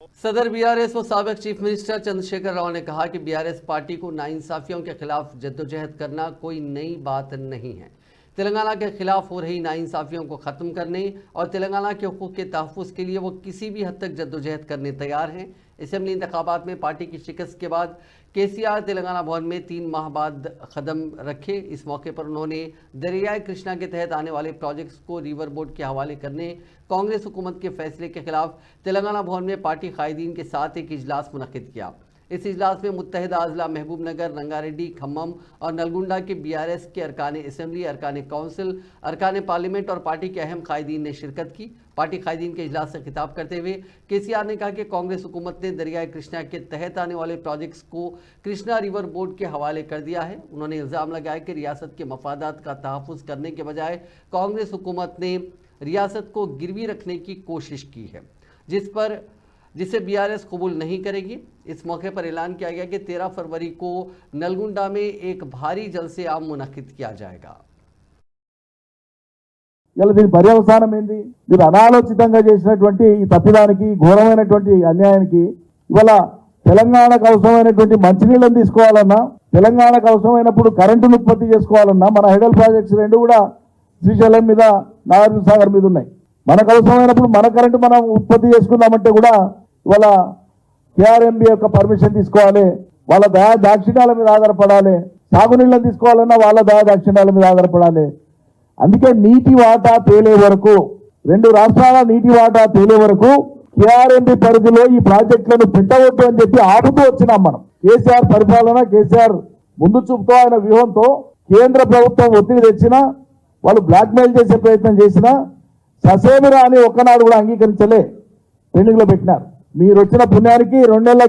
सदर बीआरएस व साबिक चीफ मिनिस्टर चंद्रशेखर राव ने कहा कि बीआरएस पार्टी को नाइंसाफियों के खिलाफ जद्दोजहद करना कोई नई बात नहीं है। तेलंगाना के खिलाफ हो रही नाइंसाफियों को खत्म करने और तेलंगाना के हुकूक के तहफ़्फ़ुज़ के लिए वो किसी भी हद तक जद्दोजहद करने तैयार हैं। असेंबली इंतखाबात में पार्टी की शिकस्त के बाद केसीआर तेलंगाना भवन में 3 माह बाद कदम रखे। इस मौके पर उन्होंने दरियाए कृष्णा के तहत आने वाले प्रोजेक्ट्स को रिवर बोर्ड के हवाले करने कांग्रेस हुकूमत के फैसले के खिलाफ तेलंगाना भवन में पार्टी कायदीन के साथ एक इजलास मुनक्किद किया। इस इजलास में मुत्तहिदा अजला महबूबनगर, रंगारेड्डी, खम्मम और नलगुंडा के बीआरएस के अरकान असेंबली, अरकान काउंसिल, अरकान पार्लियामेंट और पार्टी के अहम कायदीन ने शिरकत की। पार्टी कायदीन के इजलास से खिताब करते हुए केसीआर ने कहा कि कांग्रेस हुकूमत ने दरियाए कृष्णा के तहत आने वाले प्रोजेक्ट्स को कृष्णा रिवर बोर्ड के हवाले कर दिया है। उन्होंने इल्ज़ाम लगाया कि रियासत के मफादात का तहफ़्फ़ुज़ करने के बजाय कांग्रेस हुकूमत ने रियासत को गिरवी रखने की कोशिश की है, जिसे बीआरएस कबूल नहीं करेगी। इस मौके पर ऐलान किया गया कि 13 फरवरी को नलगुंडा में एक भारी जलसे आम मुनक्किद किया जाएगा। దీని పర్యవసానం ఏంది? మీరు అనాలోచితంగా చేసినటువంటి ఈ తప్పిదానికి, ఘోరమైనటువంటి అన్యాయానికి ఇవాళ తెలంగాణకు అవసరమైనటువంటి మంచినీళ్ళని తీసుకోవాలన్నా, తెలంగాణకు అవసరమైనప్పుడు కరెంటును ఉత్పత్తి చేసుకోవాలన్నా మన హైడల్ ప్రాజెక్ట్స్ 2 కూడా శ్రీశైలం మీద, నాగార్జున సాగర్ మీద ఉన్నాయి. మనకు అవసరమైనప్పుడు మన కరెంటు మనం ఉత్పత్తి చేసుకుందామంటే కూడా ఇవాళ కేఆర్ఎంబి యొక్క పర్మిషన్ తీసుకోవాలి, వాళ్ళ దయా దాక్షిణ్యాల మీద ఆధారపడాలి. సాగునీళ్ళని తీసుకోవాలన్నా వాళ్ళ దయా దాక్షిణ్యాల మీద ఆధారపడాలి. అందుకే నీటి వాటా తేలే వరకు, 2 రాష్ట్రాల నీటి వాటా తేలే వరకు కేఆర్ఎంబి పరిధిలో ఈ ప్రాజెక్టులను పెట్టవద్దు అని చెప్పి ఆపుతూ వచ్చినాం మనం. కేసీఆర్ పరిపాలన, కేసీఆర్ ముందు చూపుతో ఆయన వ్యూహంతో కేంద్ర ప్రభుత్వం ఒత్తిడి తెచ్చినా, వాళ్ళు బ్లాక్మెయిల్ చేసే ప్రయత్నం చేసినా ససేమిరా అని ఒక్కనాడు కూడా అంగీకరించలే, పెండింగ్లో పెట్టినారు. మీరు వచ్చిన పుణ్యానికి 2 నెలల